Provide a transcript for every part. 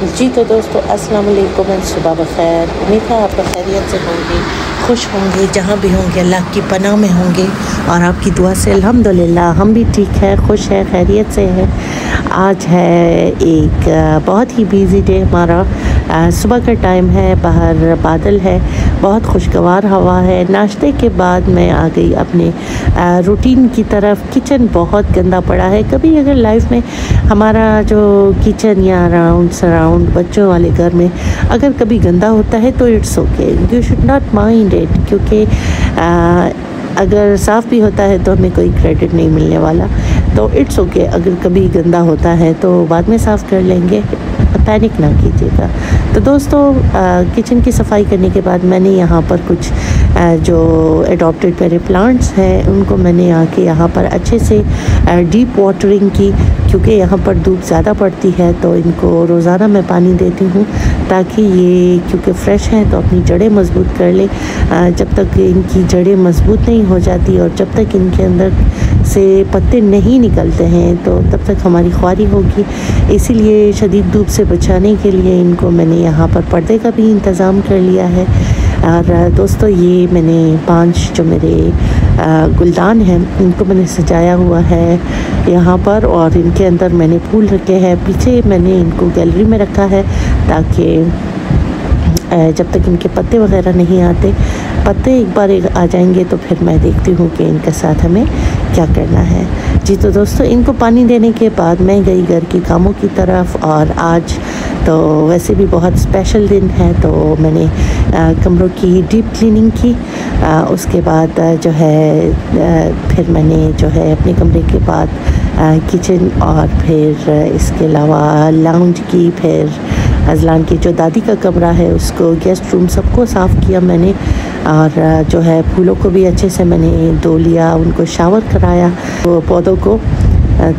जी तो दोस्तों अस्सलाम वालेकुम, सुबह बखैर। उम्मीद है आप खैरियत से होंगे, खुश होंगे, जहाँ भी होंगे अल्लाह की पनाह में होंगे और आपकी दुआ से अल्हम्दुलिल्लाह हम भी ठीक है, खुश है, खैरियत से है। आज है एक बहुत ही बिज़ी डे हमारा। सुबह का टाइम है, बाहर बादल है, बहुत खुशगवार हवा है। नाश्ते के बाद मैं आ गई अपने रूटीन की तरफ। किचन बहुत गंदा पड़ा है। कभी अगर लाइफ में हमारा जो किचन या सराउंड बच्चों वाले घर में अगर कभी गंदा होता है तो it's okay, you should not mind it, क्योंकि अगर साफ़ भी होता है तो हमें कोई क्रेडिट नहीं मिलने वाला। तो इट्स ओके, अगर कभी गंदा होता है तो बाद में साफ़ कर लेंगे, पैनिक ना कीजिएगा। तो दोस्तों किचन की सफाई करने के बाद मैंने यहाँ पर कुछ जो एडॉप्टेड मेरे प्लांट्स हैं उनको मैंने आके यहाँ पर अच्छे से डीप वाटरिंग की, क्योंकि यहाँ पर धूप ज़्यादा पड़ती है। तो इनको रोज़ाना मैं पानी देती हूँ ताकि ये, क्योंकि फ़्रेश हैं तो अपनी जड़ें मज़बूत कर लें। जब तक इनकी जड़ें मज़बूत नहीं हो जाती और जब तक इनके अंदर से पत्ते नहीं निकलते हैं तो तब तक हमारी ख्वारी होगी। इसीलिए शदीद धूप से बचाने के लिए इनको मैंने यहाँ पर पर्दे का भी इंतज़ाम कर लिया है। और दोस्तों ये मैंने 5 जो मेरे गुलदान हैं इनको मैंने सजाया हुआ है यहाँ पर, और इनके अंदर मैंने फूल रखे हैं। पीछे मैंने इनको गैलरी में रखा है ताकि जब तक इनके पत्ते वगैरह नहीं आते, पत्ते एक बार आ जाएंगे तो फिर मैं देखती हूँ कि इनके साथ हमें क्या करना है। जी तो दोस्तों इनको पानी देने के बाद मैं गई घर के कामों की तरफ। और आज तो वैसे भी बहुत स्पेशल दिन है, तो मैंने कमरों की डीप क्लीनिंग की। उसके बाद जो है फिर मैंने जो है अपने कमरे के बाद किचन और फिर इसके अलावा लाउंज की, फिर अजलान की जो दादी का कमरा है उसको, गेस्ट रूम, सबको साफ़ किया मैंने। और जो है फूलों को भी अच्छे से मैंने धो लिया, उनको शावर कराया, वो पौधों को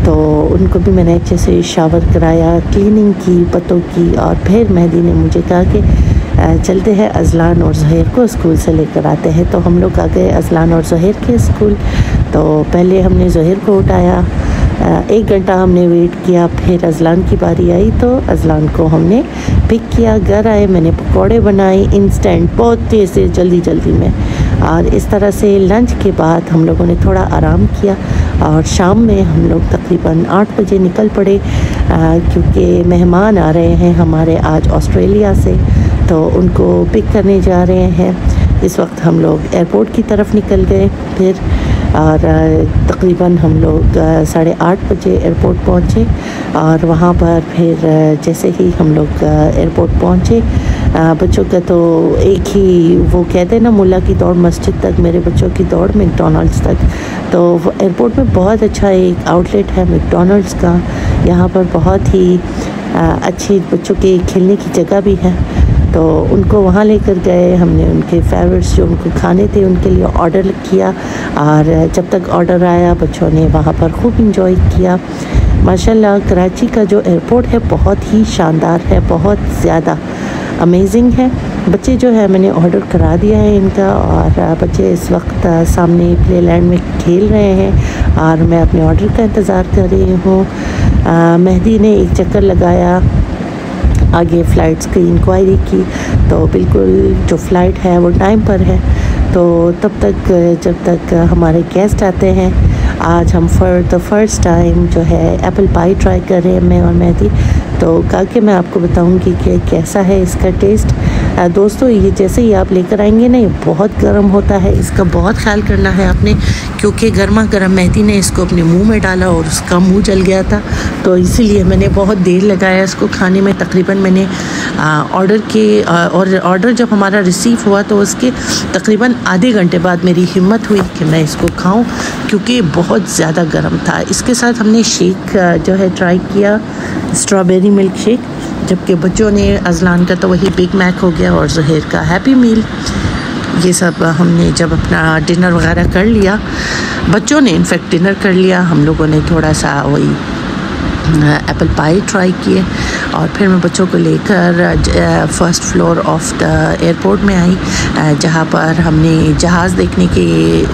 तो उनको भी मैंने अच्छे से शावर कराया, क्लीनिंग की पत्तों की। और फिर मेहदी ने मुझे कहा कि चलते हैं अजलान और ज़ुहैर को स्कूल से लेकर आते हैं। तो हम लोग आ गए अजलान और ज़ुहैर के स्कूल। तो पहले हमने ज़ुहैर को उठाया, 1 घंटा हमने वेट किया, फिर अजलान की बारी आई तो अजलान को हमने पिक किया। घर आए, मैंने पकौड़े बनाए इंस्टेंट, बहुत तेज़ से जल्दी में। और इस तरह से लंच के बाद हम लोगों ने थोड़ा आराम किया और शाम में हम लोग तकरीबन 8 बजे निकल पड़े, क्योंकि मेहमान आ रहे हैं हमारे आज ऑस्ट्रेलिया से, तो उनको पिक करने जा रहे हैं। इस वक्त हम लोग एयरपोर्ट की तरफ निकल गए फिर, और तकरीबन हम लोग 8:30 बजे एयरपोर्ट पहुँचे। और वहाँ पर फिर जैसे ही हम लोग एयरपोर्ट पहुँचे, बच्चों का तो एक ही वो कहते हैं ना, मुल्ला की दौड़ मस्जिद तक, मेरे बच्चों की दौड़ मैकडॉनल्ड्स तक। तो एयरपोर्ट में बहुत अच्छा एक आउटलेट है मैकडॉनल्ड्स का, यहाँ पर बहुत ही अच्छी बच्चों के खेलने की जगह भी है। तो उनको वहाँ लेकर गए, हमने उनके फेवरेट्स जो उनको खाने थे उनके लिए ऑर्डर किया। और जब तक ऑर्डर आया बच्चों ने वहाँ पर खूब इंजॉय किया। माशाल्लाह कराची का जो एयरपोर्ट है बहुत ही शानदार है, बहुत ज़्यादा अमेजिंग है। बच्चे जो है मैंने ऑर्डर करा दिया है इनका, और बच्चे इस वक्त सामने प्ले लैंड में खेल रहे हैं और मैं अपने ऑर्डर का इंतज़ार कर रही हूँ। मेहदी ने एक चक्कर लगाया, आगे फ़्लाइट्स की इंक्वायरी की, तो बिल्कुल जो फ़्लाइट है वो टाइम पर है। तो तब तक जब तक हमारे गेस्ट आते हैं, आज हम फॉर द फर्स्ट टाइम जो है एप्पल पाई ट्राई कर रहे हैं मैं और मेहदी। तो कहा कि मैं आपको बताऊंगी कि कैसा है इसका टेस्ट। दोस्तों ये जैसे ही आप लेकर आएंगे ना, ये बहुत गर्म होता है, इसका बहुत ख्याल करना है आपने, क्योंकि गर्मा गर्म मेहदी ने इसको अपने मुंह में डाला और उसका मुंह जल गया था। तो इसीलिए मैंने बहुत देर लगाया इसको खाने में। तकरीबन मैंने ऑर्डर जब हमारा रिसीव हुआ तो उसके तकरीबन आधे घंटे बाद मेरी हिम्मत हुई कि मैं इसको खाऊं, क्योंकि बहुत ज़्यादा गर्म था। इसके साथ हमने शेक जो है ट्राई किया, स्ट्रॉबेरी मिल्क शेक, जबकि बच्चों ने, अजलान का तो वही बिग मैक हो गया और ज़ुहैर का हैप्पी मील। ये सब हमने जब अपना डिनर वगैरह कर लिया, बच्चों ने इनफेक्ट डिनर कर लिया, हम लोगों ने थोड़ा सा वही एप्पल पाई ट्राई किए और फिर मैं बच्चों को लेकर first floor of the airport में आई, जहाँ पर हमने जहाज़ देखने के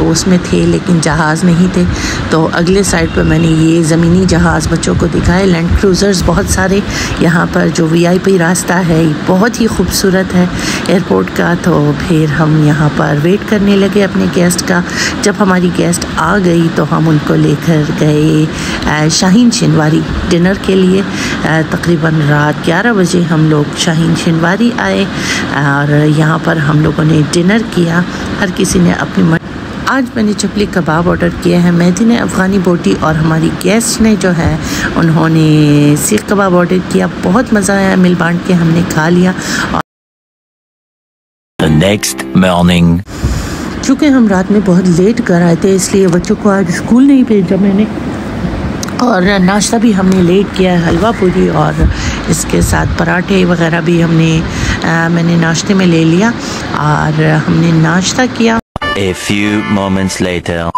उसमें थे लेकिन जहाज़ नहीं थे। तो अगले साइड पर मैंने ये ज़मीनी जहाज़ बच्चों को दिखाए, लैंड क्रूज़र्स बहुत सारे। यहाँ पर जो VIP रास्ता है बहुत ही खूबसूरत है एयरपोर्ट का। तो फिर हम यहाँ पर वेट करने लगे अपने गेस्ट का। जब हमारी गेस्ट आ गई तो हम उनको लेकर गए शाहीन शिनवारी डिनर के लिए। तकरीबन रात 11 बजे हम लोग शाहीन शिनवारी आए और यहाँ पर हम लोगों ने डिनर किया। हर किसी ने अपनी आज मैंने चपली कबाब ऑर्डर किए हैं, मेहदी ने अफ़गानी बोटी और हमारी गेस्ट ने जो है उन्होंने सीख कबाब ऑर्डर किया। बहुत मज़ा आया, मिल बांट के हमने खा लिया। The next morning. चूँकि हम रात में बहुत लेट कर आए थे इसलिए बच्चों को आज स्कूल नहीं भेजा मैंने, और नाश्ता भी हमने लेट किया, हलवा पूरी और इसके साथ पराठे वगैरह भी मैंने नाश्ते में ले लिया और हमने नाश्ता किया। A few moments later.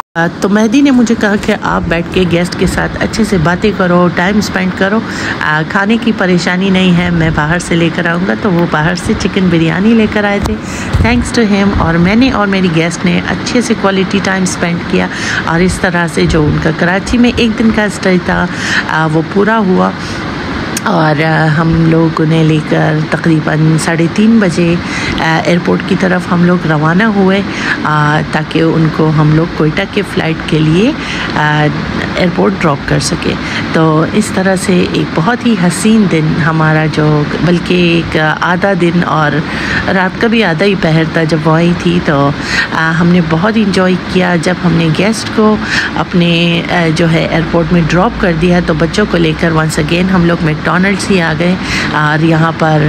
तो मेहदी ने मुझे कहा कि आप बैठ के गेस्ट के साथ अच्छे से बातें करो, टाइम स्पेंड करो, खाने की परेशानी नहीं है, मैं बाहर से लेकर आऊँगा। तो वो बाहर से चिकन बिरयानी लेकर आए थे, थैंक्स टू हिम। और मैंने और मेरी गेस्ट ने अच्छे से क्वालिटी टाइम स्पेंड किया और इस तरह से जो उनका कराची में एक दिन का स्टे था वो पूरा हुआ। और हम लोगों ने लेकर तकरीबन 3:30 बजे एयरपोर्ट की तरफ हम लोग रवाना हुए ताकि उनको हम लोग कोयटा के फ़्लाइट के लिए एयरपोर्ट ड्रॉप कर सके। तो इस तरह से एक बहुत ही हसीन दिन हमारा, जो बल्कि एक आधा दिन और रात का भी आधा ही पहर था जब वो आई थी। तो हमने बहुत इंजॉय किया। जब हमने गेस्ट को अपने जो है एयरपोर्ट में ड्रॉप कर दिया तो बच्चों को लेकर वंस अगेन हम लोग मैकडॉनल्ड्स ही आ गए। और यहाँ पर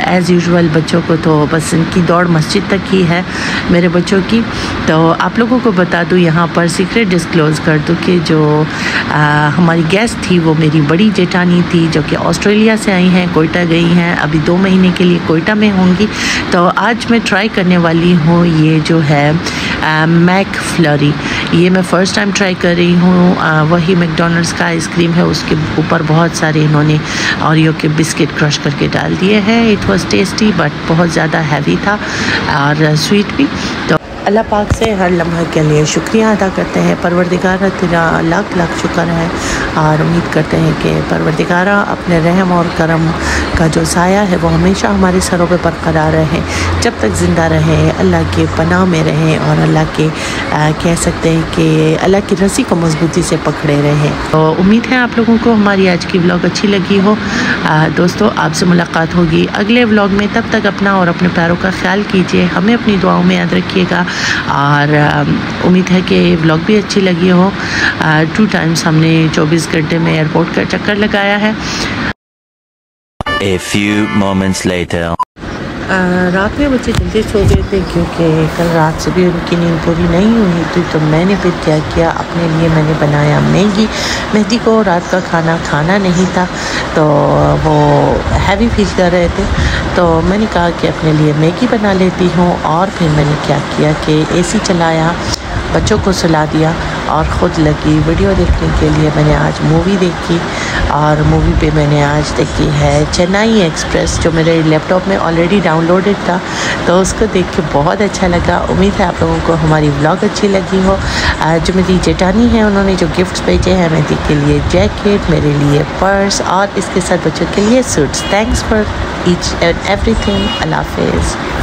एज़ यूजुअल बच्चों को तो बस इनकी दौड़ मस्जिद तक ही है मेरे बच्चों की। तो आप लोगों को बता दूँ, यहाँ पर सीक्रेट डिस्क्लोज़ कर दूँ कि जो हमारी गेस्ट थी वो मेरी बड़ी जेठानी थी, जो कि ऑस्ट्रेलिया से आई हैं, कोयटा गई हैं, अभी 2 महीने के लिए कोयटा में होंगी। तो आज मैं ट्राई करने वाली हूँ ये जो है मैक फ्लरी। ये मैं फ़र्स्ट टाइम ट्राई कर रही हूँ। वही मैकडॉनल्ड्स का आइसक्रीम है, उसके ऊपर बहुत सारे इन्होंने ओरियो के बिस्किट क्रश करके डाल दिए हैं। इट वाज टेस्टी बट बहुत ज़्यादा हैवी था और स्वीट भी। तो अल्लाह पाक से हर लम्हा के लिए शुक्रिया अदा करते हैं। परवरदिगारा तेरा लाख लाख शुक्र है और उम्मीद करते हैं कि परवरदिगारा अपने रहम और करम का जो साया है वो हमेशा हमारे सरों पे बरकरार रहे, जब तक ज़िंदा रहे, अल्लाह के पनाह में रहें और अल्लाह के कह सकते हैं कि अल्लाह की रस्सी को मजबूती से पकड़े रहें। तो उम्मीद है आप लोगों को हमारी आज की व्लॉग अच्छी लगी हो। दोस्तों, आपसे मुलाकात होगी अगले व्लॉग में। तब तक अपना और अपने प्यारों का ख्याल कीजिए, हमें अपनी दुआओं में याद रखिएगा और उम्मीद है कि व्लॉग भी अच्छी लगी हो। 2 टाइम्स हमने 24 घंटे में एयरपोर्ट का चक्कर लगाया है। A few moments later. रात में बच्चे जल्दी सो गए थे क्योंकि कल रात से भी उनकी नींद पूरी नहीं हुई थी। तो मैंने फिर क्या किया, अपने लिए मैंने बनाया मैगी। मेहदी को रात का खाना नहीं था तो वो हैवी फील कर रहे थे, तो मैंने कहा कि अपने लिए मैगी बना लेती हूँ। और फिर मैंने क्या किया कि AC चलाया, बच्चों को सुला दिया और ख़ुद लगी वीडियो देखने के लिए। मैंने आज मूवी देखी और मूवी पे मैंने आज देखी है चेन्नई एक्सप्रेस, जो मेरे लैपटॉप में ऑलरेडी डाउनलोडेड था, तो उसको देख के बहुत अच्छा लगा। उम्मीद है आप लोगों को हमारी व्लॉग अच्छी लगी हो। जो मेरी जेठानी है उन्होंने जो गिफ्ट्स भेजे हैं, मेहदी के लिए जैकेट, मेरे लिए पर्स और इसके साथ बच्चों के लिए suits. Thanks for each and everything. अल्लाह हाफ़िज़।